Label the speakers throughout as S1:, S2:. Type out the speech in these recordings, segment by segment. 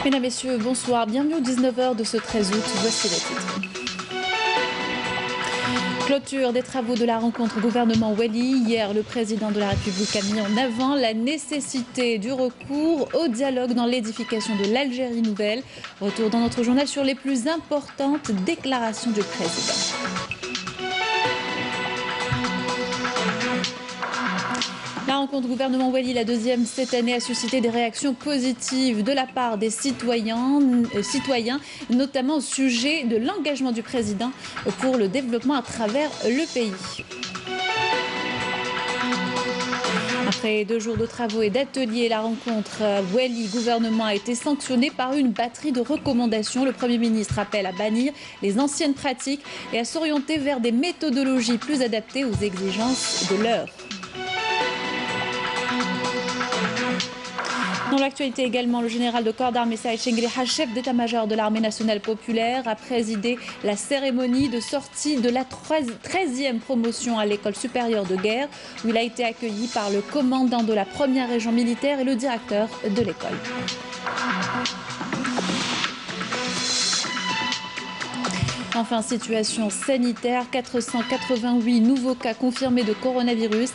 S1: Mesdames, Messieurs, bonsoir. Bienvenue aux 19h de ce 13 août. Voici les titres. Clôture des travaux de la rencontre gouvernement-Wali. Hier, le président de la République a mis en avant la nécessité du recours au dialogue dans l'édification de l'Algérie nouvelle. Retour dans notre journal sur les plus importantes déclarations du président. La rencontre gouvernement-Wali, la deuxième cette année, a suscité des réactions positives de la part des citoyens, notamment au sujet de l'engagement du président pour le développement à travers le pays. Après 2 jours de travaux et d'ateliers, la rencontre Wali-gouvernement a été sanctionnée par une batterie de recommandations. Le Premier ministre appelle à bannir les anciennes pratiques et à s'orienter vers des méthodologies plus adaptées aux exigences de l'heure. Dans l'actualité également, le général de corps d'armée Saïd Chengriha, chef d'état-major de l'armée nationale populaire, a présidé la cérémonie de sortie de la 13e promotion à l'école supérieure de guerre, où il a été accueilli par le commandant de la première région militaire et le directeur de l'école. Enfin, situation sanitaire, 488 nouveaux cas confirmés de coronavirus,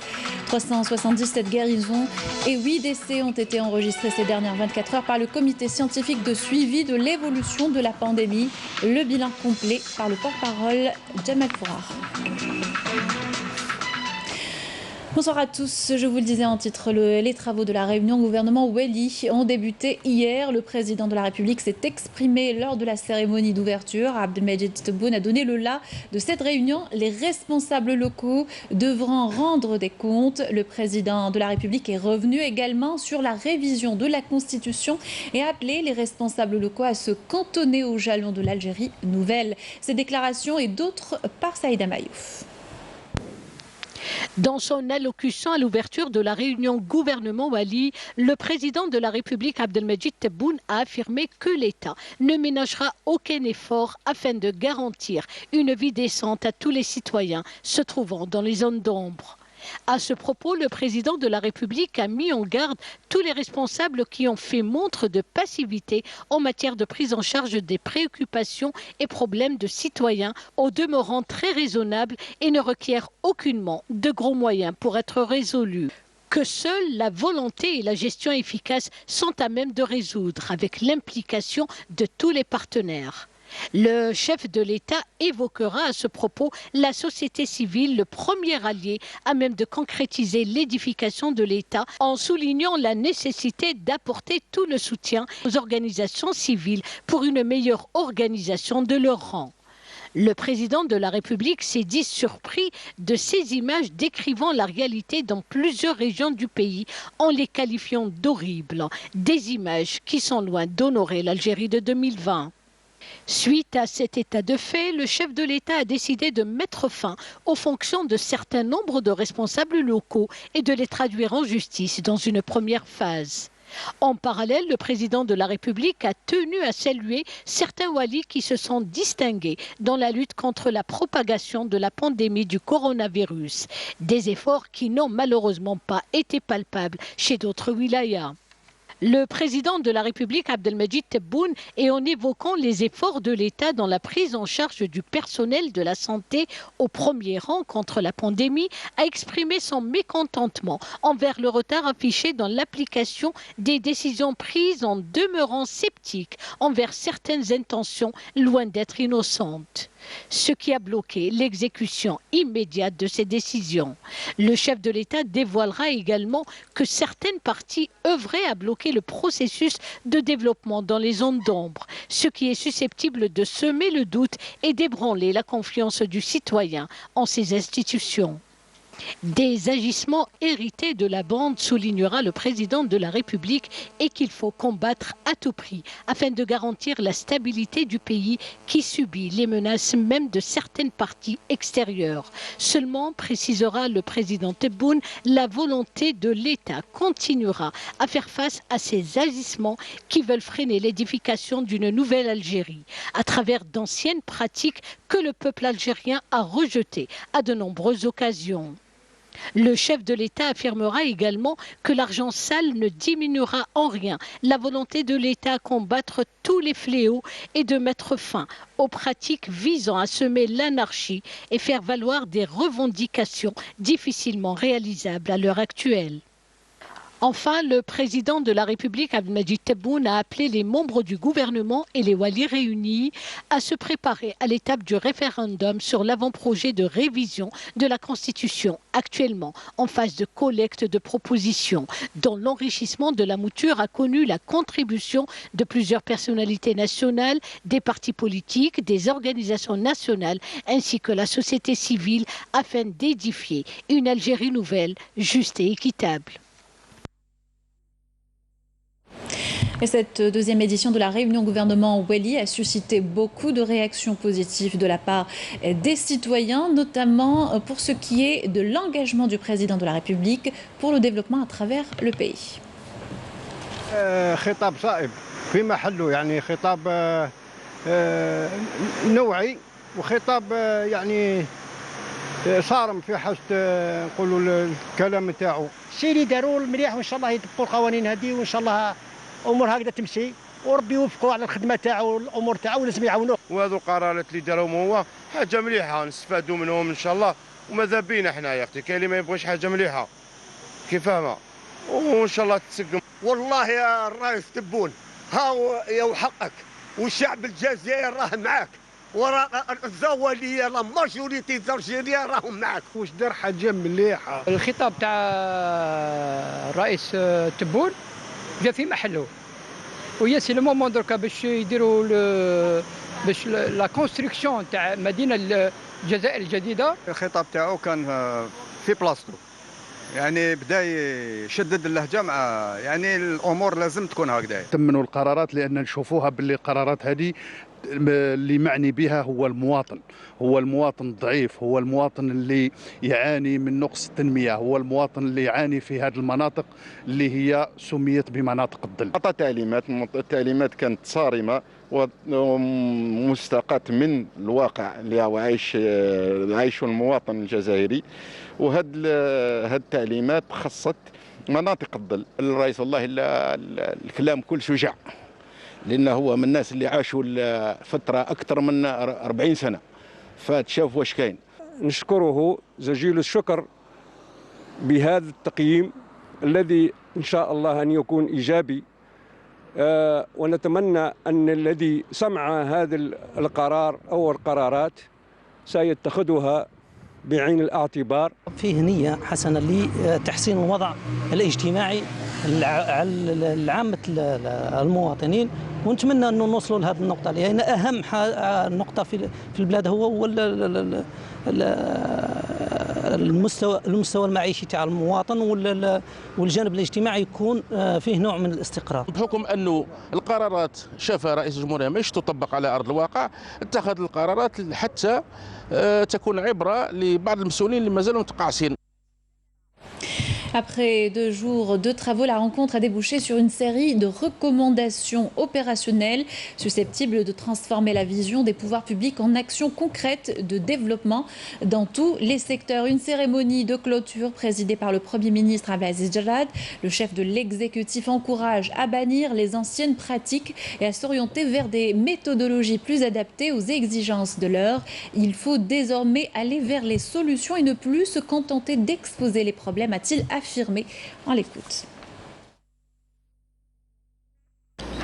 S1: 377 guérisons et 8 décès ont été enregistrés ces dernières 24 heures par le comité scientifique de suivi de l'évolution de la pandémie. Le bilan complet par le porte-parole Jamal Fourar. Bonsoir à tous. Je vous le disais en titre, les travaux de la réunion gouvernement-Wali ont débuté hier. Le président de la République s'est exprimé lors de la cérémonie d'ouverture. Abdelmajid Tebboune a donné le la de cette réunion. Les responsables locaux devront rendre des comptes. Le président de la République est revenu également sur la révision de la Constitution et a appelé les responsables locaux à se cantonner aux jalons de l'Algérie nouvelle. Ces déclarations et d'autres par Saïda Mayouf.
S2: Dans son allocution à l'ouverture de la réunion gouvernement-Wali, le président de la République Abdelmajid Tebboune a affirmé que l'État ne ménagera aucun effort afin de garantir une vie décente à tous les citoyens se trouvant dans les zones d'ombre. À ce propos, le président de la République a mis en garde tous les responsables qui ont fait montre de passivité en matière de prise en charge des préoccupations et problèmes de citoyens, au demeurant très raisonnables et ne requièrent aucunement de gros moyens pour être résolus. Que seule la volonté et la gestion efficace sont à même de résoudre avec l'implication de tous les partenaires. Le chef de l'État évoquera à ce propos la société civile, le premier allié à même de concrétiser l'édification de l'État, en soulignant la nécessité d'apporter tout le soutien aux organisations civiles pour une meilleure organisation de leur rang. Le président de la République s'est dit surpris de ces images décrivant la réalité dans plusieurs régions du pays en les qualifiant d'horribles, des images qui sont loin d'honorer l'Algérie de 2020. Suite à cet état de fait, le chef de l'État a décidé de mettre fin aux fonctions de certains nombres de responsables locaux et de les traduire en justice dans une première phase. En parallèle, le président de la République a tenu à saluer certains walis qui se sont distingués dans la lutte contre la propagation de la pandémie du coronavirus. Des efforts qui n'ont malheureusement pas été palpables chez d'autres wilayas. Le président de la République, Abdelmajid Tebboune, et en évoquant les efforts de l'État dans la prise en charge du personnel de la santé au premier rang contre la pandémie, a exprimé son mécontentement envers le retard affiché dans l'application des décisions prises en demeurant sceptique envers certaines intentions loin d'être innocentes. Ce qui a bloqué l'exécution immédiate de ces décisions. Le chef de l'État dévoilera également que certaines parties œuvraient à bloquer le processus de développement dans les zones d'ombre, ce qui est susceptible de semer le doute et d'ébranler la confiance du citoyen en ces institutions. Des agissements hérités de la bande, soulignera le président de la République, et qu'il faut combattre à tout prix afin de garantir la stabilité du pays qui subit les menaces même de certaines parties extérieures. Seulement, précisera le président Tebboune, la volonté de l'État continuera à faire face à ces agissements qui veulent freiner l'édification d'une nouvelle Algérie à travers d'anciennes pratiques que le peuple algérien a rejetées à de nombreuses occasions. Le chef de l'État affirmera également que l'argent sale ne diminuera en rien la volonté de l'État à combattre tous les fléaux et de mettre fin aux pratiques visant à semer l'anarchie et faire valoir des revendications difficilement réalisables à l'heure actuelle. Enfin, le président de la République, Abdelmajid Tebboune, a appelé les membres du gouvernement et les walis réunis à se préparer à l'étape du référendum sur l'avant-projet de révision de la Constitution, actuellement en phase de collecte de propositions, dont l'enrichissement de la mouture a connu la contribution de plusieurs personnalités nationales, des partis politiques, des organisations nationales, ainsi que la société civile, afin d'édifier une Algérie nouvelle, juste et équitable.
S1: Et cette deuxième édition de la réunion gouvernement Wely a suscité beaucoup de réactions positives de la part des citoyens, notamment pour ce qui est de l'engagement du président de la République pour le développement à travers le pays.
S3: خطاب صائب في محله، يعني خطاب نوعي وخطاب يعني صارم في حسب نقولوا الكلام نتاعو. الشيء اللي داروا مليح، وان شاء الله يطبقوا القوانين هذه، وان شاء الله امور هكذا تمشي، وربي يوفقوا على الخدمه تاعو والامور تاعو، ولازم يعاونوه. وهذو القرارات اللي داروهم هو حاجه مليحه، نستفادوا منهم ان شاء الله، وماذا بينا حنا يا اختي، كاين اللي ما يبغيش حاجه مليحه كيف فاهمه، وان شاء الله تسقم. والله يا الرئيس تبون هاو يا حقك، والشعب الجزائر راه معاك، وراه الزواليه لا ماجوريتي الجزائريه راهم معاك. واش دار حاجه مليحه.
S4: الخطاب تاع الرئيس تبون جا في محله، ويا سي لو مومون دركا باش يديروا باش لا كونستركسيون تاع مدينه الجزائر الجديده.
S3: الخطاب تاعو كان في بلاصتو، يعني بدا يشدد اللهجه مع، يعني الامور لازم تكون هكذا. تمنوا القرارات لان نشوفوها باللي القرارات هذه اللي معني بها هو المواطن، هو المواطن الضعيف، هو المواطن اللي يعاني من نقص التنمية، هو المواطن اللي يعاني في هذه المناطق اللي هي سميت بمناطق الظل. أعطى تعليمات، التعليمات كانت صارمة ومستقاة من الواقع اللي هو عايشه المواطن الجزائري، وهذه التعليمات خصت مناطق الظل. الرئيس والله الكلام كل شجاع، لأنه هو من الناس اللي عاشوا فترة أكثر من 40 سنة، فتشاف واش كاين.
S5: نشكره جزيل الشكر بهذا التقييم الذي إن شاء الله أن يكون إيجابي، ونتمنى أن الذي سمع هذا القرار أو القرارات سيتخذها بعين الاعتبار.
S6: فيه نية حسنة لتحسين الوضع الاجتماعي لعامة المواطنين، ونتمنى أنه نوصلوا لهذه النقطة لأن أهم نقطة في البلاد هو المستوى المعيشي تاع المواطن، والجانب الاجتماعي يكون فيه نوع من الاستقرار.
S7: بحكم أنه القرارات شافها رئيس الجمهورية مش تطبق على أرض الواقع، اتخذ القرارات حتى تكون عبرة لبعض المسؤولين اللي مازالوا متقاعسين.
S1: Après 2 jours de travaux, la rencontre a débouché sur une série de recommandations opérationnelles susceptibles de transformer la vision des pouvoirs publics en actions concrètes de développement dans tous les secteurs. Une cérémonie de clôture présidée par le Premier ministre Abdelaziz Jarrad. Le chef de l'exécutif encourage à bannir les anciennes pratiques et à s'orienter vers des méthodologies plus adaptées aux exigences de l'heure. Il faut désormais aller vers les solutions et ne plus se contenter d'exposer les problèmes, a-t-il affirmé. On l'écoute.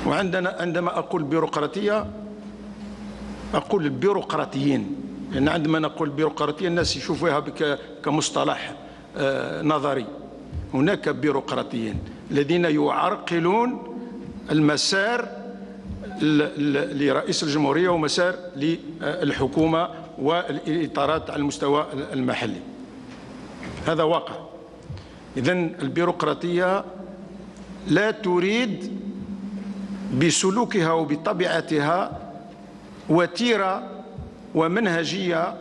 S8: عندما أقول بيروقراطية أقول البيروقراطيين، لأن عندما نقول بيروقراطية الناس يشوفوها كمصطلح نظري. هناك بيروقراطيين الذين يعرقلون المسار لرئيس الجمهورية ومسار للحكومة والإطارات على المستوى المحلي. هذا واقع. إذن البيروقراطية لا تريد بسلوكها وبطبيعتها وتيرة ومنهجية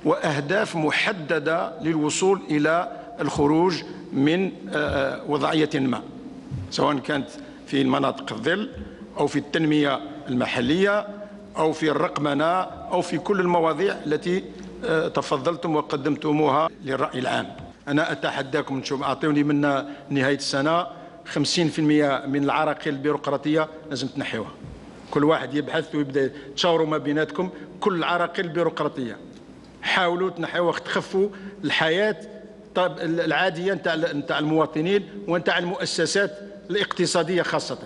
S8: وأهداف محددة للوصول إلى الخروج من وضعية ما، سواء كانت في المناطق الظل أو في التنمية المحلية أو في الرقمنة أو في كل المواضيع التي تفضلتم وقدمتموها للرأي العام. أنا أتحداكم أعطوني من نهاية السنة 50% من العراقيل البيروقراطية لازم تنحيوها. كل واحد يبحث ويبدا تشاوروا ما بيناتكم. كل العراقيل البيروقراطية حاولوا تنحيوها، تخفوا الحياة العادية نتاع المواطنين ونتاع المؤسسات الاقتصادية خاصة.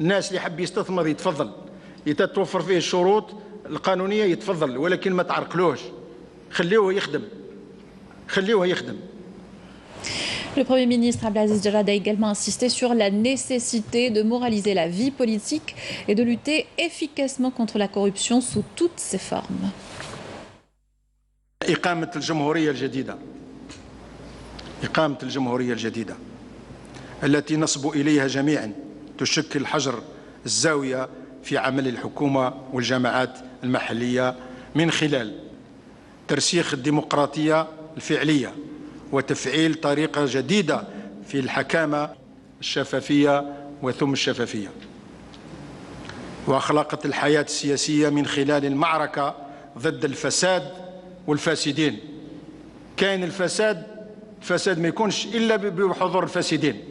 S8: الناس اللي حب يستثمر يتفضل، يتوفر فيه الشروط القانونية يتفضل، ولكن ما تعرقلوش، خليوه يخدم، خليوه يخدم.
S1: Le Premier ministre Abdelaziz Jarad a également insisté sur la nécessité de moraliser la vie politique et de lutter efficacement contre la corruption sous toutes ses formes.
S8: إقامة الجمهورية الجديدة، إقامة الجمهورية الجديدة التي نصب إليها جميعا تشكل حجر الزاوية في عمل الحكومة والجماعات المحلية من خلال ترسيخ الديمقراطية الفعلية وتفعيل طريقة جديدة في الحكامة الشفافية وثم الشفافية، وأخلاقة الحياة السياسية من خلال المعركة ضد الفساد والفاسدين. كاين الفساد ما يكونش إلا بحضور الفاسدين.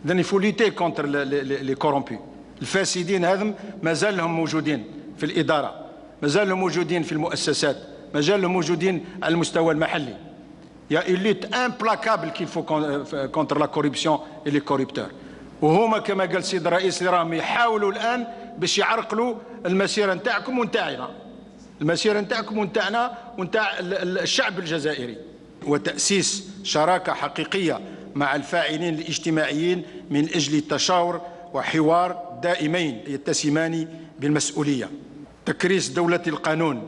S8: إذن يفوليتي كونتر لي كورومبي. الفاسدين هذم مازالهم موجودين في الإدارة، مازالهم موجودين في المؤسسات، مازالهم موجودين على المستوى المحلي. Il y a une lutte implacable qu'il faut contre la corruption et les corrupteurs. وهما كما قال السيد الرئيس اللي راهم يحاولوا الآن باش يعرقلوا المسيرة نتاعكم ونتاعنا، المسيرة نتاعكم ونتاعنا ونتاع الشعب الجزائري، وتأسيس شراكة حقيقية مع الفاعلين الاجتماعيين من أجل التشاور وحوار دائمين يتسمان بالمسؤولية. تكريس دولة القانون،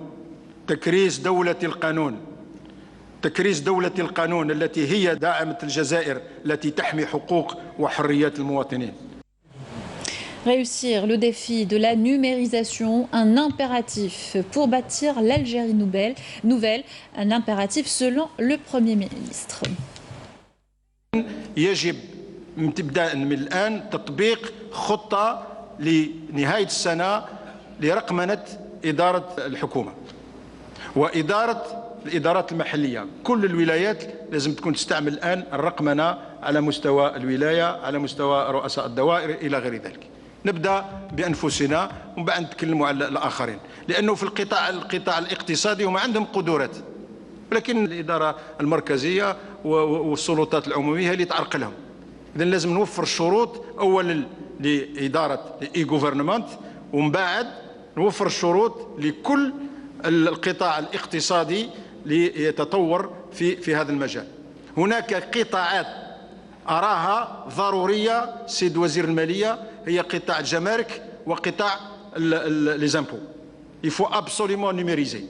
S8: تكريس دولة القانون، تكريس دولة القانون التي هي داعمة الجزائر التي تحمي حقوق وحريات المواطنين.
S1: Réussir le défi de la numérisation, un impératif pour bâtir l'Algérie nouvelle, un impératif selon le Premier ministre.
S8: يجب ابتداء من الآن تطبيق خطة لنهاية السنة لرقمنة إدارة الحكومة وإدارة الإدارات المحلية. كل الولايات لازم تكون تستعمل الآن الرقمنة على مستوى الولاية، على مستوى رؤساء الدوائر إلى غير ذلك. نبدأ بأنفسنا ومن بعد نتكلموا على الآخرين، لأنه في القطاع الاقتصادي هم عندهم قدرات، ولكن الإدارة المركزية والسلطات العمومية هي اللي تعرقلهم. إذن لازم نوفر الشروط أولا لإدارة الإي غوفرنمنت، ومن بعد نوفر الشروط لكل القطاع الاقتصادي ليتطور في هذا المجال. هناك قطاعات أراها ضرورية سيد وزير المالية، هي قطاع الجمارك وقطاع لي زامبو. Il faut absolument numériser.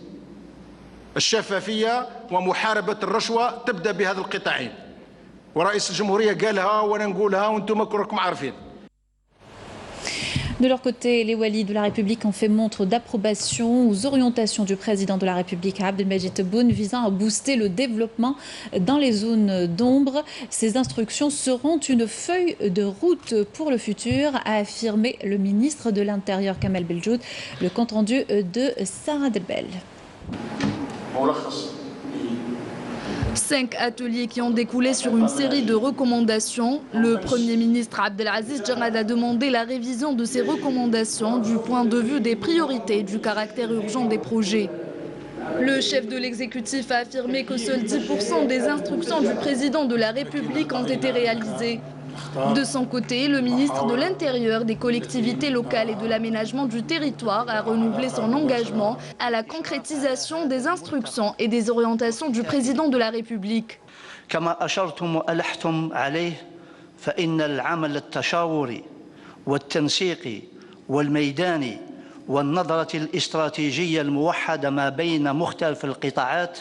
S8: الشفافية ومحاربة الرشوة تبدأ بهذا القطاعين، ورئيس الجمهورية قالها وأنا نقولها وأنتم كلكم عارفين.
S1: De leur côté, les Walis de la République ont fait montre d'approbation aux orientations du président de la République, Abdelmajid Tebboune, visant à booster le développement dans les zones d'ombre. Ces instructions seront une feuille de route pour le futur, a affirmé le ministre de l'Intérieur, Kamel Beldjoud. Le compte-rendu de Sarah Delbel.
S9: 5 ateliers qui ont découlé sur une série de recommandations. Le Premier ministre Abdelaziz Jarad a demandé la révision de ces recommandations du point de vue des priorités et du caractère urgent des projets. Le chef de l'exécutif a affirmé que seuls 10% des instructions du président de la République ont été réalisées. De son côté, le ministre de l'Intérieur, des collectivités locales et de l'aménagement du territoire a renouvelé son engagement à la concrétisation des instructions et des orientations du président de la République.
S10: كما أشرتم وألحتم عليه فإن العمل التشاوري والتنسيقي والميداني والنظرة الاستراتيجية الموحدة ما بين مختلف القطاعات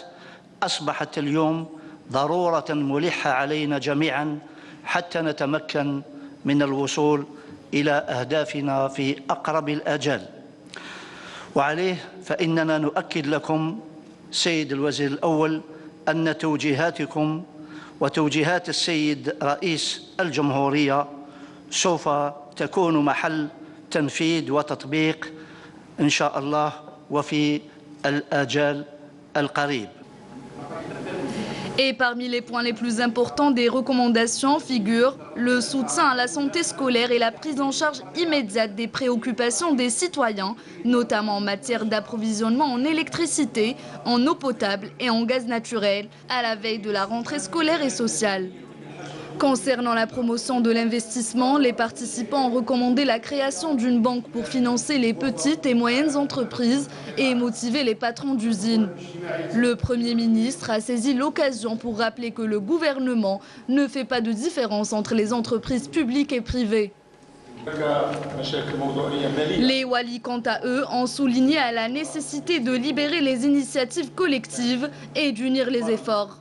S10: أصبحت اليوم ضرورة ملحة علينا جميعاً حتى نتمكن من الوصول إلى أهدافنا في أقرب الآجال. وعليه فإننا نؤكد لكم سيد الوزير الأول أن توجيهاتكم وتوجيهات السيد رئيس الجمهورية سوف تكون محل تنفيذ وتطبيق إن شاء الله وفي الآجال القريب.
S9: Et parmi les points les plus importants des recommandations figurent le soutien à la santé scolaire et la prise en charge immédiate des préoccupations des citoyens, notamment en matière d'approvisionnement en électricité, en eau potable et en gaz naturel, à la veille de la rentrée scolaire et sociale. Concernant la promotion de l'investissement, les participants ont recommandé la création d'une banque pour financer les petites et moyennes entreprises et motiver les patrons d'usines. Le Premier ministre a saisi l'occasion pour rappeler que le gouvernement ne fait pas de différence entre les entreprises publiques et privées. Les Walis, quant à eux, ont souligné à la nécessité de libérer les initiatives collectives et d'unir les efforts.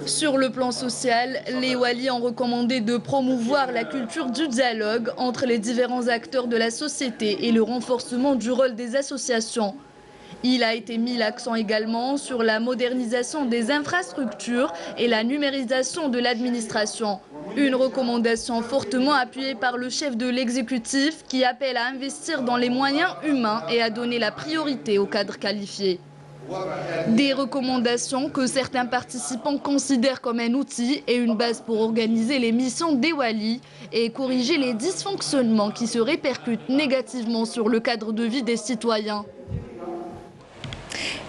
S9: Sur le plan social, les Walis ont recommandé de promouvoir la culture du dialogue entre les différents acteurs de la société et le renforcement du rôle des associations. Il a été mis l'accent également sur la modernisation des infrastructures et la numérisation de l'administration. Une recommandation fortement appuyée par le chef de l'exécutif qui appelle à investir dans les moyens humains et à donner la priorité aux cadres qualifiés. Des recommandations que certains participants considèrent comme un outil et une base pour organiser les missions des Walis et corriger les dysfonctionnements qui se répercutent négativement sur le cadre de vie des citoyens.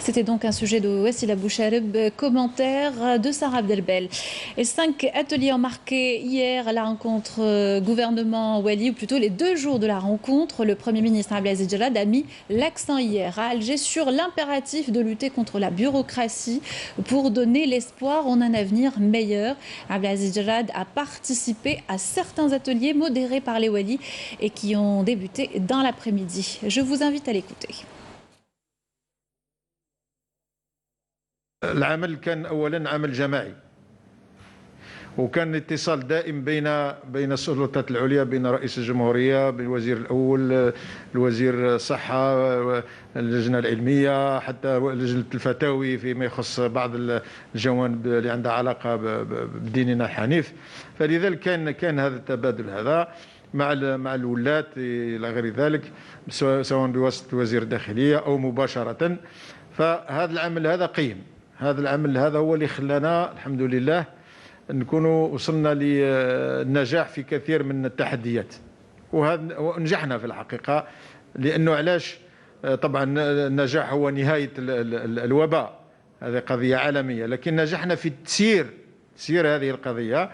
S1: C'était donc un sujet de Wassila Bouchareb, commentaire de Sarah Abdelbel. Et 5 ateliers ont marqué hier la rencontre gouvernement Wali, ou plutôt les 2 jours de la rencontre. Le Premier ministre Abdelaziz Djalad a mis l'accent hier à Alger sur l'impératif de lutter contre la bureaucratie pour donner l'espoir en un avenir meilleur. Abdelaziz Djalad a participé à certains ateliers modérés par les Wali et qui ont débuté dans l'après-midi. Je vous invite à l'écouter.
S11: العمل كان اولا عمل جماعي وكان اتصال دائم بين السلطات العليا، بين رئيس الجمهوريه، بين الوزير الاول، الوزير الصحه، اللجنه العلميه، حتى لجنه الفتاوي فيما يخص بعض الجوانب اللي عندها علاقه بديننا الحنيف. فلذلك كان هذا التبادل هذا مع الولاة الى غير ذلك، سواء بواسطه وزير الداخليه او مباشره. فهذا العمل هذا قيم، هذا العمل هذا هو اللي خلانا الحمد لله نكونوا وصلنا للنجاح في كثير من التحديات، ونجحنا في الحقيقة. لأنه علاش؟ طبعا النجاح هو نهاية الوباء، هذه قضية عالمية، لكن نجحنا في تسيير هذه القضية.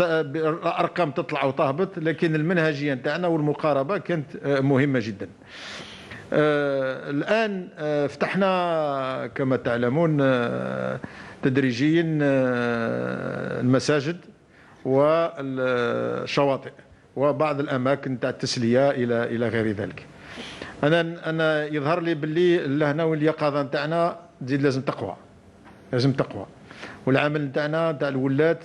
S11: الأرقام تطلع وتهبط، لكن المنهجية نتاعنا والمقاربة كانت مهمة جدا. الآن فتحنا كما تعلمون تدريجيا المساجد والشواطئ وبعض الأماكن تاع التسلية إلى غير ذلك. أنا يظهر لي باللي لهنا واليقظة نتاعنا تزيد لازم تقوى، والعمل نتاعنا تاع الولاة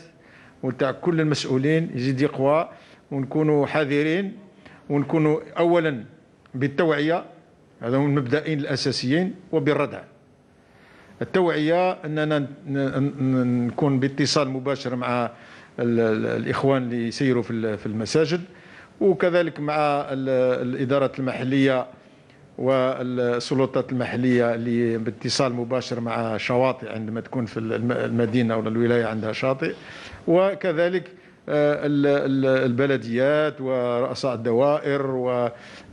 S11: وتاع كل المسؤولين يزيد يقوى، ونكونوا حذرين، ونكونوا أولا بالتوعية، هذا هم المبدئين الأساسيين، وبالردع. التوعية أننا نكون باتصال مباشر مع الإخوان اللي يسيروا في المساجد، وكذلك مع الإدارات المحلية والسلطات المحلية اللي باتصال مباشر مع شواطئ عندما تكون في المدينة أو الولاية عندها شاطئ، وكذلك البلديات ورؤساء الدوائر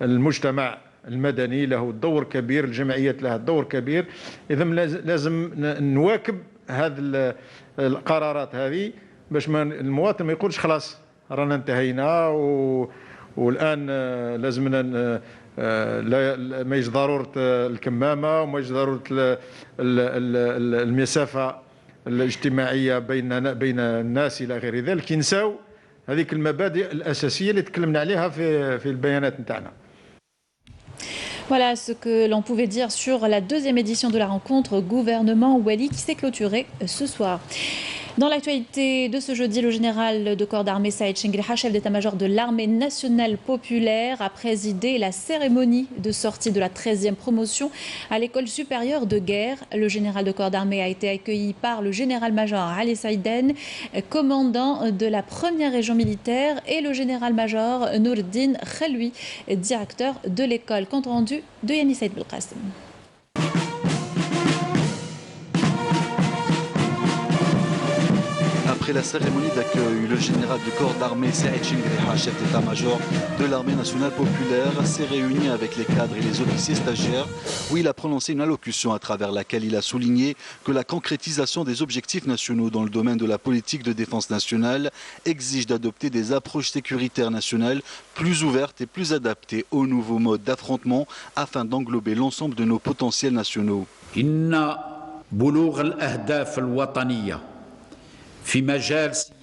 S11: والمجتمع المدني له دور كبير، الجمعيات لها دور كبير. إذا لازم نواكب هذه القرارات هذه باش المواطن ما يقولش خلاص رانا انتهينا والآن لازمنا ما يجي ضرورة الكمامة وما يجي ضرورة المسافة الاجتماعية بين الناس إلى غير ذلك. ينساو هذيك المبادئ الأساسية اللي تكلمنا عليها في البيانات نتاعنا.
S1: Voilà ce que l'on pouvait dire sur la 2e édition de la rencontre gouvernement Wali qui s'est clôturée ce soir. Dans l'actualité de ce jeudi, le général de corps d'armée Saïd Chenguilha, chef d'état-major de l'armée nationale populaire, a présidé la cérémonie de sortie de la 13e promotion à l'école supérieure de guerre. Le général de corps d'armée a été accueilli par le général-major Ali Saïden, commandant de la 1re région militaire, et le général-major Nourdine Khelwi, directeur de l'école. Compte rendu de Yannis Saïd Belkacem.
S12: Après la cérémonie d'accueil, le général du corps d'armée Saïd Chingriha, chef d'état-major de l'armée nationale populaire, s'est réuni avec les cadres et les officiers stagiaires où il a prononcé une allocution à travers laquelle il a souligné que la concrétisation des objectifs nationaux dans le domaine de la politique de défense nationale exige d'adopter des approches sécuritaires nationales plus ouvertes et plus adaptées aux nouveaux modes d'affrontement afin d'englober l'ensemble de nos potentiels nationaux.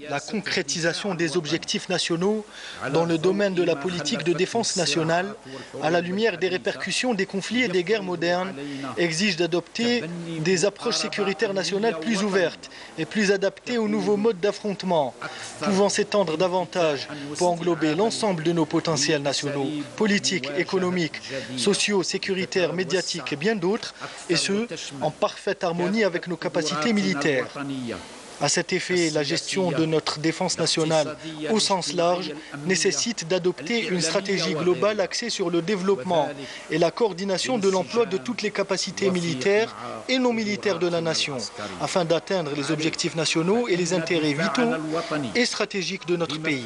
S13: La concrétisation des objectifs nationaux dans le domaine de la politique de défense nationale, à la lumière des répercussions des conflits et des guerres modernes, exige d'adopter des approches sécuritaires nationales plus ouvertes et plus adaptées aux nouveaux modes d'affrontement, pouvant s'étendre davantage pour englober l'ensemble de nos potentiels nationaux, politiques, économiques, sociaux, sécuritaires, médiatiques et bien d'autres, et ce, en parfaite harmonie avec nos capacités militaires. À cet effet, la gestion de notre défense nationale au sens large nécessite d'adopter une stratégie globale axée sur le développement et la coordination de l'emploi de toutes les capacités militaires et non militaires de la nation, afin d'atteindre les objectifs nationaux et les intérêts vitaux et stratégiques de notre pays.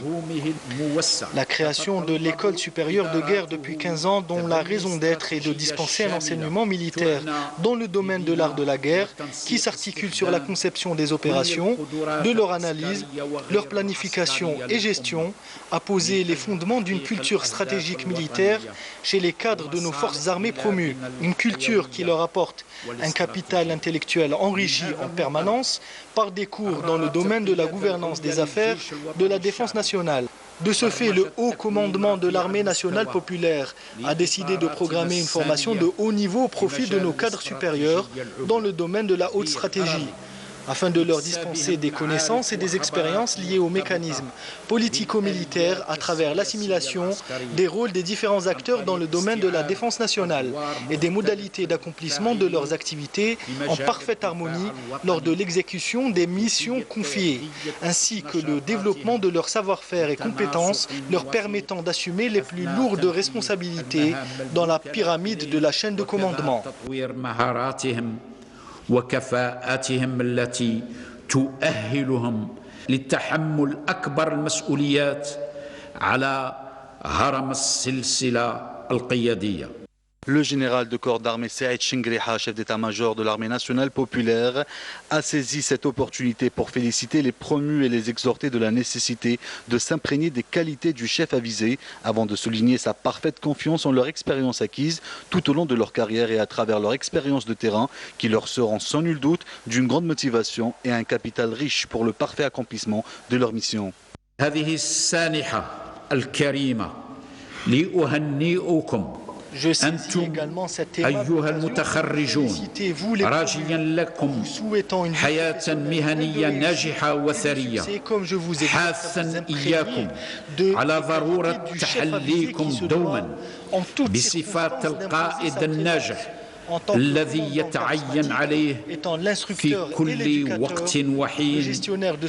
S13: La création de l'école supérieure de guerre depuis 15 ans, dont la raison d'être est de dispenser un enseignement militaire dans le domaine de l'art de la guerre, qui s'articule sur la conception des opérations, de leur analyse, leur planification et gestion, a posé les fondements d'une culture stratégique militaire chez les cadres de nos forces armées promues. Une culture qui leur apporte un capital intellectuel enrichi en permanence par des cours dans le domaine de la gouvernance des affaires de la défense nationale. De ce fait, le haut commandement de l'armée nationale populaire a décidé de programmer une formation de haut niveau au profit de nos cadres supérieurs dans le domaine de la haute stratégie, afin de leur dispenser des connaissances et des expériences liées aux mécanismes politico-militaires à travers l'assimilation des rôles des différents acteurs dans le domaine de la défense nationale et des modalités d'accomplissement de leurs activités en parfaite harmonie lors de l'exécution des missions confiées, ainsi que le développement de leur savoir-faire et compétences leur permettant d'assumer les plus lourdes responsabilités dans la pyramide de la chaîne de commandement.
S14: وكفاءاتهم التي تؤهلهم لتحمل أكبر المسؤوليات على هرم السلسلة القيادية.
S12: Le général de corps d'armée Saïd Chingriha, chef d'état-major de l'armée nationale populaire, a saisi cette opportunité pour féliciter les promus et les exhorter de la nécessité de s'imprégner des qualités du chef avisé avant de souligner sa parfaite confiance en leur expérience acquise tout au long de leur carrière et à travers leur expérience de terrain qui leur seront sans nul doute d'une grande motivation et un capital riche pour le parfait accomplissement de leur mission.
S13: Je saisis également cette aimable occasion de féliciter vous les promus, souhaitant une vie comme je vous ai dit, de du chef avisé qui se doit en toutes circonstances الذي يتعين عليه في كل وقت وحين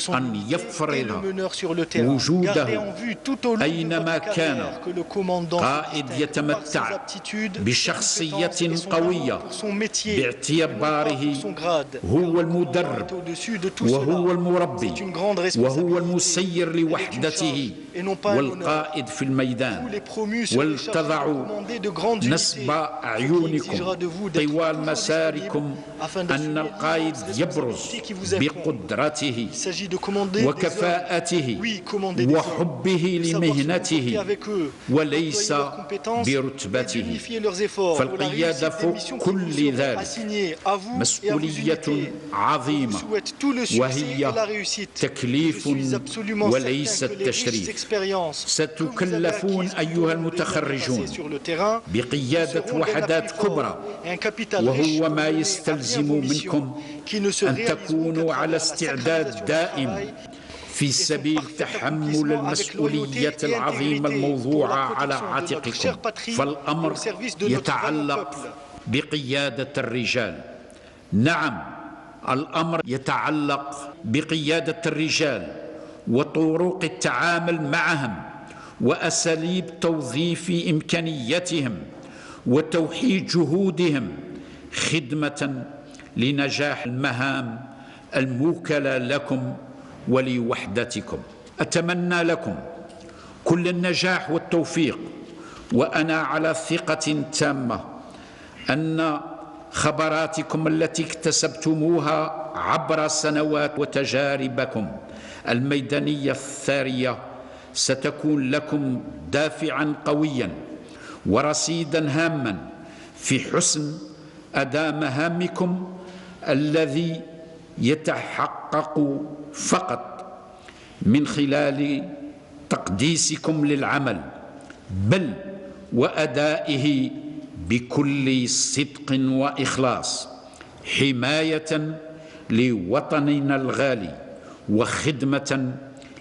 S13: أن يفرض وجوده أينما كان. قائد يتمتع بشخصية قوية باعتباره هو المدرب وهو المربي وهو المسير لوحدته والقائد في الميدان. ولتضعوا نصب أعينكم طوال مساركم أن القائد يبرز بقدرته وكفاءته وحبه لمهنته وليس برتبته. فالقيادة فوق كل ذلك مسؤولية عظيمة وهي تكليف وليس التشريف. ستكلفون أيها المتخرجون بقيادة وحدات كبرى وهو ما يستلزم منكم أن تكونوا على استعداد دائم في سبيل تحمل المسؤولية العظيمة الموضوعة على عاتقكم. فالأمر يتعلق بقيادة الرجال. نعم، الأمر يتعلق بقيادة الرجال وطرق التعامل معهم وأساليب توظيف إمكانياتهم وتوحيد جهودهم خدمة لنجاح المهام الموكلة لكم
S14: ولوحدتكم. أتمنى لكم كل النجاح والتوفيق، وأنا على ثقة تامة أن خبراتكم التي اكتسبتموها عبر سنوات وتجاربكم الميدانية الثرية ستكون لكم دافعا قويا ورصيدا هاما في حسن أداء مهامكم الذي يتحقق فقط من خلال تقديسكم للعمل، بل وأدائه بكل صدق وإخلاص، حماية لوطننا الغالي وخدمة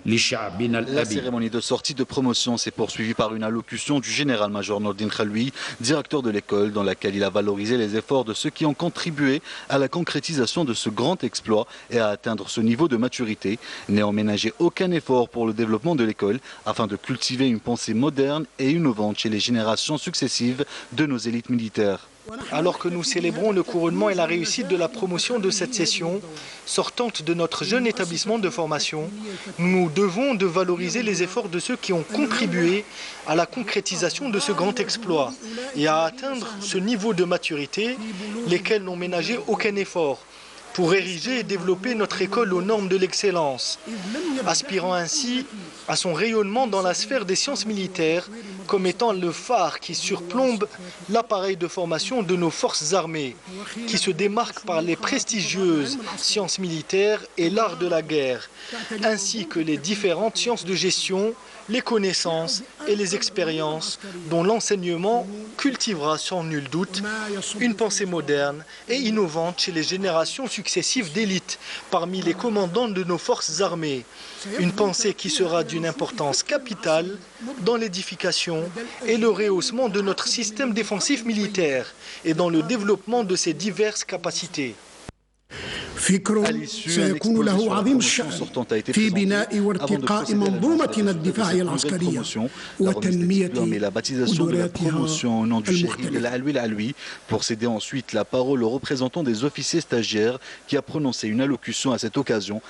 S14: لشعبنا الأبي.
S12: La cérémonie de sortie de promotion s'est poursuivie par une allocution du général-major Nordine Khaloui, directeur de l'école, dans laquelle il a valorisé les efforts de ceux qui ont contribué à la concrétisation de ce grand exploit et à atteindre ce niveau de maturité, n'ayant ménagé aucun effort pour le développement de l'école afin de cultiver une pensée moderne et innovante chez les générations successives de nos élites militaires.
S13: Alors que nous célébrons le couronnement et la réussite de la promotion de cette session, sortante de notre jeune établissement de formation, nous nous devons de valoriser les efforts de ceux qui ont contribué à la concrétisation de ce grand exploit et à atteindre ce niveau de maturité, lesquels n'ont ménagé aucun effort pour ériger et développer notre école aux normes de l'excellence, aspirant ainsi à son rayonnement dans la sphère des sciences militaires comme étant le phare qui surplombe l'appareil de formation de nos forces armées, qui se démarque par les prestigieuses sciences militaires et l'art de la guerre, ainsi que les différentes sciences de gestion, les connaissances et les expériences dont l'enseignement cultivera sans nul doute une pensée moderne et innovante chez les générations successives d'élites parmi les commandants de nos forces armées. Une pensée qui sera d'une importance capitale dans l'édification et le rehaussement de notre système défensif militaire et dans le développement de ses diverses capacités.
S15: فكر سيكون له عظيم الشأن في بناء وارتقاء منظومتنا الدفاعية العسكرية وتنمية قدراتها المختلفة.
S12: Pour céder ensuite la parole au représentant des officiers stagiaires qui a prononcé une allocution à cette occasion.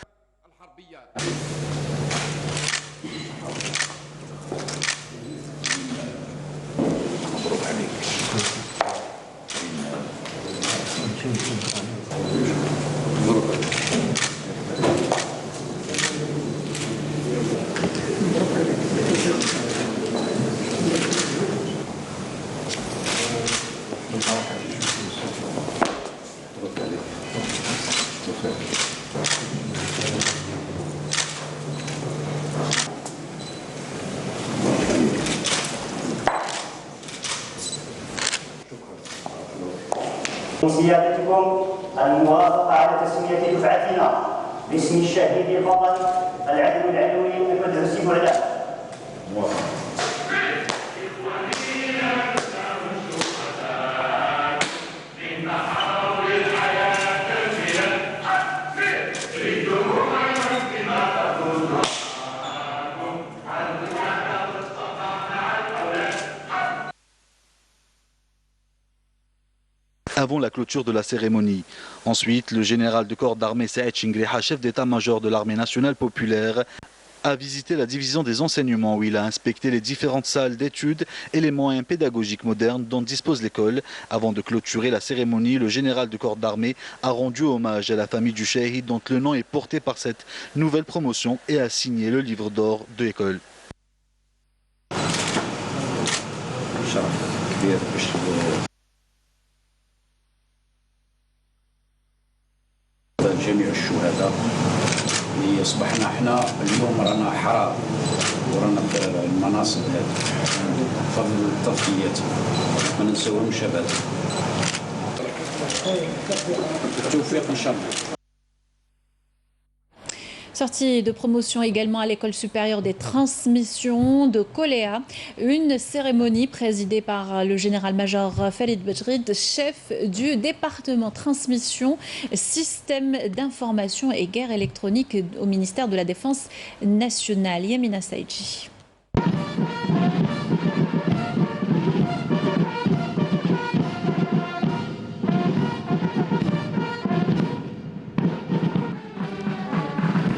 S16: سيادتكم الموافقة على تسمية دفعتنا باسم الشهيد البطل العدو العلوي أحمد حسين بوعلان.
S12: Avant la clôture de la cérémonie. Ensuite, le général de corps d'armée Saïd Chingriha, chef d'état-major de l'armée nationale populaire, a visité la division des enseignements où il a inspecté les différentes salles d'études et les moyens pédagogiques modernes dont dispose l'école. Avant de clôturer la cérémonie, le général de corps d'armée a rendu hommage à la famille du Shahid dont le nom est porté par cette nouvelle promotion et a signé le livre d'or de l'école.
S14: جميع الشهداء اللي اصبحنا احنا اليوم رانا احرار ورانا المناصب هذه بفضل التضحيات ما ننساوهمش ابدا. بالتوفيق ان شاء الله.
S1: Sortie de promotion également à l'école supérieure des transmissions de Koléa, une cérémonie présidée par le général-major Farid Bedrid, chef du département transmission, système d'information et guerre électronique au ministère de la Défense nationale. Yamina Saïdji.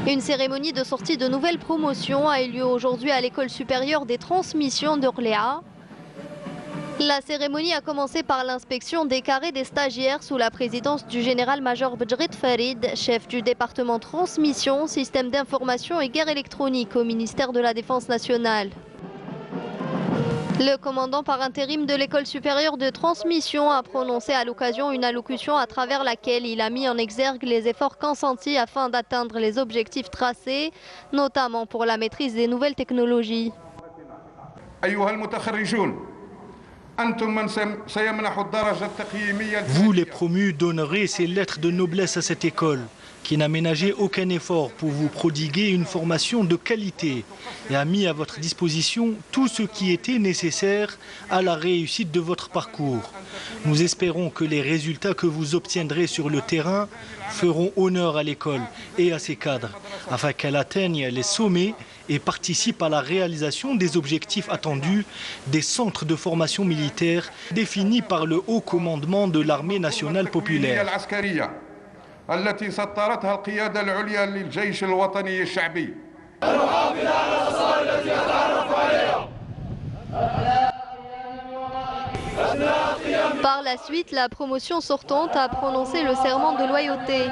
S17: Une cérémonie de sortie de nouvelles promotions a eu lieu aujourd'hui à l'école supérieure des transmissions d'Orléans. La cérémonie a commencé par l'inspection des carrés des stagiaires sous la présidence du général-major Bedjrid Farid, chef du département transmission, système d'information et guerre électronique au ministère de la Défense nationale. Le commandant par intérim de l'école supérieure de transmission a prononcé à l'occasion une allocution à travers laquelle il a mis en exergue les efforts consentis afin d'atteindre les objectifs tracés, notamment pour la maîtrise des nouvelles technologies.
S13: Vous, les promus, donnerez ces lettres de noblesse à cette école, qui n'a ménagé aucun effort pour vous prodiguer une formation de qualité et a mis à votre disposition tout ce qui était nécessaire à la réussite de votre parcours. Nous espérons que les résultats que vous obtiendrez sur le terrain feront honneur à l'école et à ses cadres, afin qu'elle atteigne les sommets et participe à la réalisation des objectifs attendus des centres de formation militaire définis par le haut commandement de l'armée nationale populaire.
S18: التي سطرتها القيادة العليا للجيش الوطني الشعبي.
S17: Par la suite, la promotion sortante a prononcé le serment de loyauté.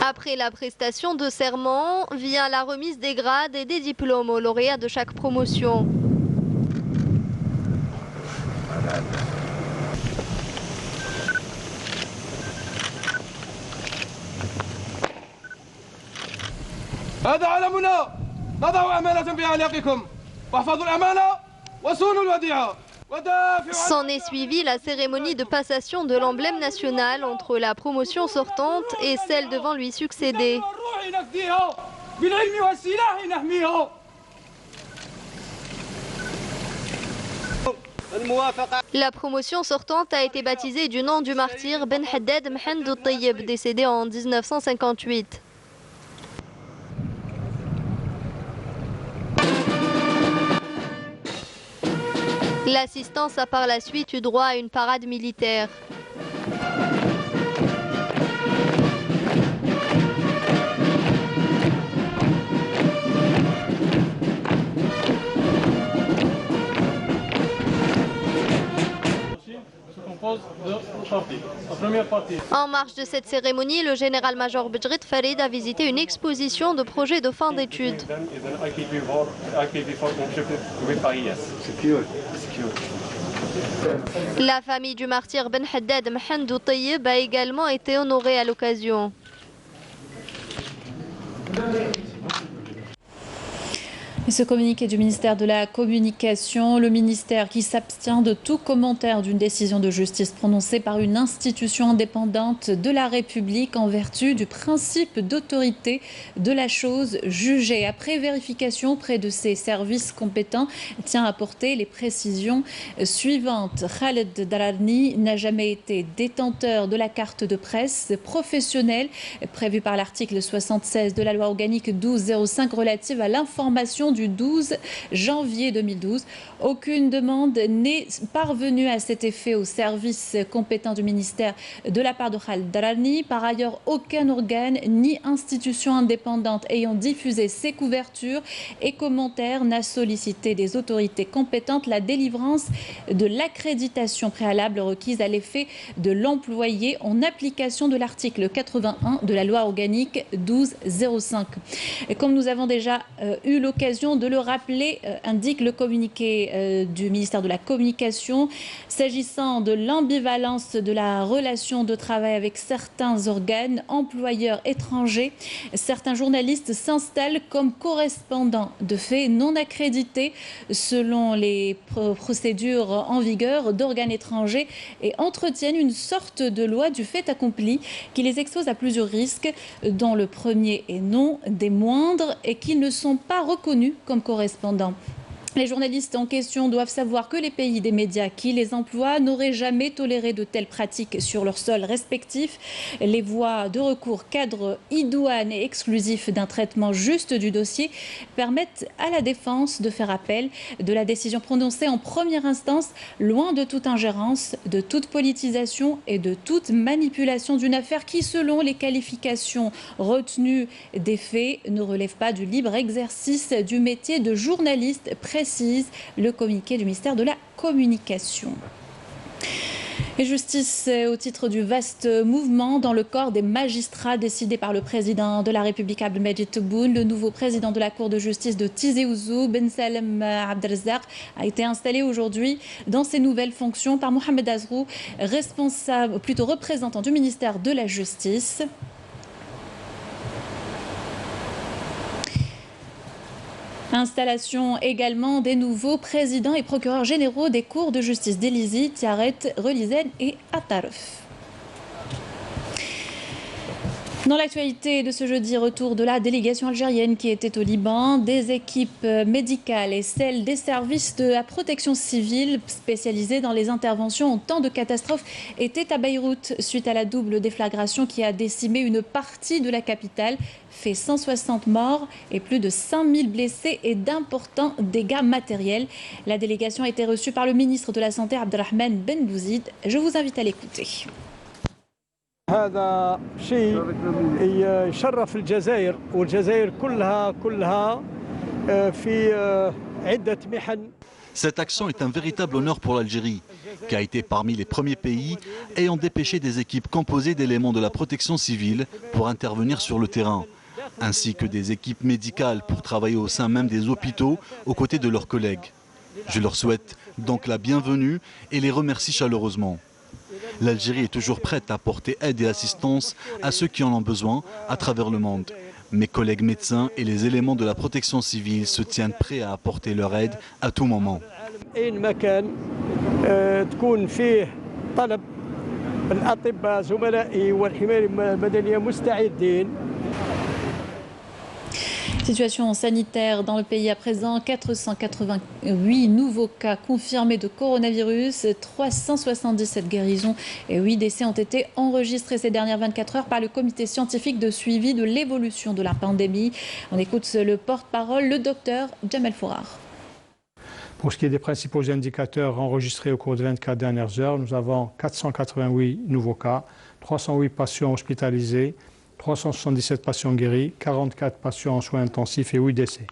S17: Après la prestation de serment, vient la remise des grades et des diplômes aux lauréats de chaque promotion.
S19: هذا علمنا، نضع أمانة في أعناقكم واحفظوا الأمانة وصونوا الوديعة.
S17: S'en est suivie la cérémonie de passation de l'emblème national entre la promotion sortante et celle devant lui succéder. La promotion sortante a été baptisée du nom du martyr Ben Haddad Mhandou Tayyib, décédé en 1958. L'assistance a par la suite eu droit à une parade militaire. En marge de cette cérémonie, le général-major Bedjrid Farid a visité une exposition de projets de fin d'études. La famille du martyr Ben Haddad Mhandou Tayyib a également été honorée à l'occasion.
S1: Et ce communiqué du ministère de la Communication, le ministère qui s'abstient de tout commentaire d'une décision de justice prononcée par une institution indépendante de la République en vertu du principe d'autorité de la chose jugée. Après vérification auprès de ses services compétents, tient à apporter les précisions suivantes. Khaled Dararni n'a jamais été détenteur de la carte de presse professionnelle prévue par l'article 76 de la loi organique 1205 relative à l'information du 12 janvier 2012. Aucune demande n'est parvenue à cet effet au service compétent du ministère de la part de Khaled Dararni. Par ailleurs, aucun organe ni institution indépendante ayant diffusé ces couvertures et commentaires n'a sollicité des autorités compétentes la délivrance de l'accréditation préalable requise à l'effet de l'employé en application de l'article 81 de la loi organique 1205. Et comme nous avons déjà eu l'occasion de le rappeler, indique le communiqué du ministère de la Communication, s'agissant de l'ambivalence de la relation de travail avec certains organes employeurs étrangers, certains journalistes s'installent comme correspondants de faits non accrédités selon les procédures en vigueur d'organes étrangers et entretiennent une sorte de loi du fait accompli qui les expose à plusieurs risques, dont le premier et non des moindres, et qu'ils ne sont pas reconnus comme correspondants. Les journalistes en question doivent savoir que les pays des médias qui les emploient n'auraient jamais toléré de telles pratiques sur leur sol respectif. Les voies de recours cadre idoine et exclusif d'un traitement juste du dossier permettent à la défense de faire appel de la décision prononcée en première instance, loin de toute ingérence, de toute politisation et de toute manipulation d'une affaire qui, selon les qualifications retenues des faits, ne relève pas du libre exercice du métier de journaliste, précise le communiqué du ministère de la Communication. Et justice au titre du vaste mouvement dans le corps des magistrats décidé par le président de la République Abdelmejid Tebboune. Le nouveau président de la Cour de justice de Tizi Ouzou, Ben Salem Abdelrazaq, a été installé aujourd'hui dans ses nouvelles fonctions par Mohamed Azrou, représentant du ministère de la Justice. Installation également des nouveaux présidents et procureurs généraux des cours de justice d'Elizi, Tiaret, Relizen et Atarf. Dans l'actualité de ce jeudi, retour de la délégation algérienne qui était au Liban, des équipes médicales et celles des services de la protection civile spécialisées dans les interventions en temps de catastrophe étaient à Beyrouth suite à la double déflagration qui a décimé une partie de la capitale, fait 160 morts et plus de 5000 blessés et d'importants dégâts matériels. La délégation a été reçue par le ministre de la Santé Abdelrahman Ben Bouzid. Je vous invite à l'écouter.
S3: هذا شيء يشرف الجزائر والجزائر كلها في عدة محن.
S12: Cette action est un véritable honneur pour l'Algérie, qui a été parmi les premiers pays ayant dépêché des équipes composées d'éléments de la protection civile pour intervenir sur le terrain, ainsi que des équipes médicales pour travailler au sein même des hôpitaux aux côtés de leurs collègues. Je leur souhaite donc la bienvenue et les remercie chaleureusement. L'Algérie est toujours prête à apporter aide et assistance à ceux qui en ont besoin à travers le monde. Mes collègues médecins et les éléments de la protection civile se tiennent prêts à apporter leur aide à tout moment.
S1: Situation sanitaire dans le pays à présent, 488 nouveaux cas confirmés de coronavirus, 377 guérisons et 8 décès ont été enregistrés ces dernières 24 heures par le comité scientifique de suivi de l'évolution de la pandémie. On écoute le porte-parole, le docteur Jamel Fourar.
S20: Pour ce qui est des principaux indicateurs enregistrés au cours des 24 dernières heures, nous avons 488 nouveaux cas, 308 patients hospitalisés, 377 patients guéris, 44 patients en soins intensifs et 8 décès.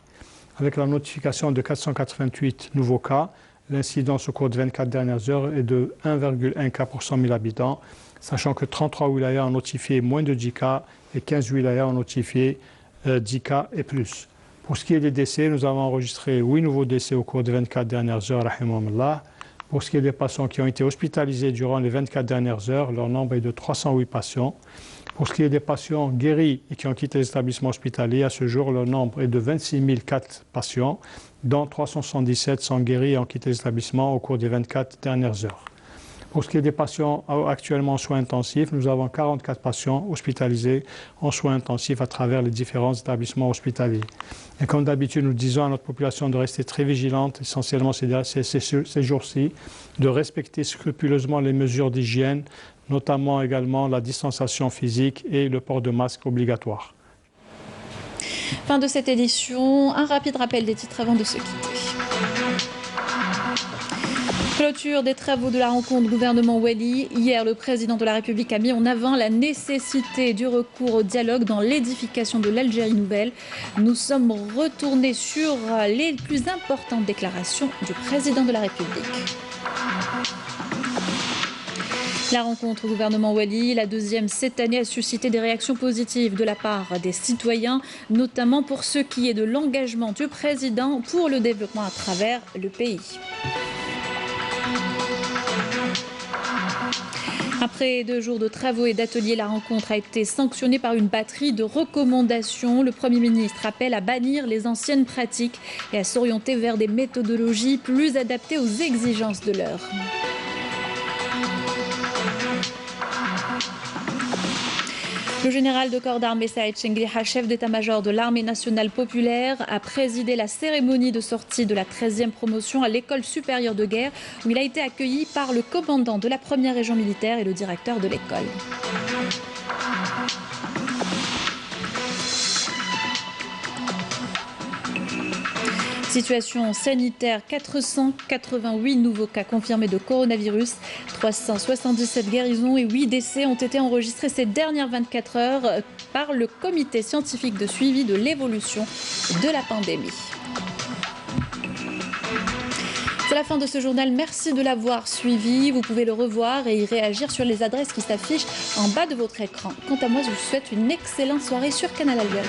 S20: Avec la notification de 488 nouveaux cas, l'incidence au cours des 24 dernières heures est de 1,1 cas pour 100 000 habitants, sachant que 33 wilayas ont notifié moins de 10 cas et 15 wilayas ont notifié 10 cas et plus. Pour ce qui est des décès, nous avons enregistré 8 nouveaux décès au cours des 24 dernières heures, rahimahumullah. Pour ce qui est des patients qui ont été hospitalisés durant les 24 dernières heures, leur nombre est de 308 patients. Pour ce qui est des patients guéris et qui ont quitté les établissements hospitaliers, à ce jour, leur nombre est de 26 004 patients, dont 377 sont guéris et ont quitté les établissements au cours des 24 dernières heures. Pour ce qui est des patients actuellement en soins intensifs, nous avons 44 patients hospitalisés en soins intensifs à travers les différents établissements hospitaliers. Et comme d'habitude, nous disons à notre population de rester très vigilante, essentiellement ces jours-ci, de respecter scrupuleusement les mesures d'hygiène, notamment également la distanciation physique et le port de masque obligatoire.
S1: Fin de cette édition, un rapide rappel des titres avant de se quitter. Clôture des travaux de la rencontre gouvernement-Wali. Hier, le président de la République a mis en avant la nécessité du recours au dialogue dans l'édification de l'Algérie nouvelle. Nous sommes retournés sur les plus importantes déclarations du président de la République. La rencontre gouvernement-Wali, la deuxième cette année, a suscité des réactions positives de la part des citoyens, notamment pour ce qui est de l'engagement du président pour le développement à travers le pays. Après 2 jours de travaux et d'ateliers, la rencontre a été sanctionnée par une batterie de recommandations. Le Premier ministre appelle à bannir les anciennes pratiques et à s'orienter vers des méthodologies plus adaptées aux exigences de l'heure. Le général de corps d'armée Saïd Chengriha, chef d'état-major de l'armée nationale populaire, a présidé la cérémonie de sortie de la 13e promotion à l'école supérieure de guerre, où il a été accueilli par le commandant de la première région militaire et le directeur de l'école. Situation sanitaire, 488 nouveaux cas confirmés de coronavirus, 377 guérisons et 8 décès ont été enregistrés ces dernières 24 heures par le comité scientifique de suivi de l'évolution de la pandémie. C'est la fin de ce journal, merci de l'avoir suivi. Vous pouvez le revoir et y réagir sur les adresses qui s'affichent en bas de votre écran. Quant à moi, je vous souhaite une excellente soirée sur Canal Algérie.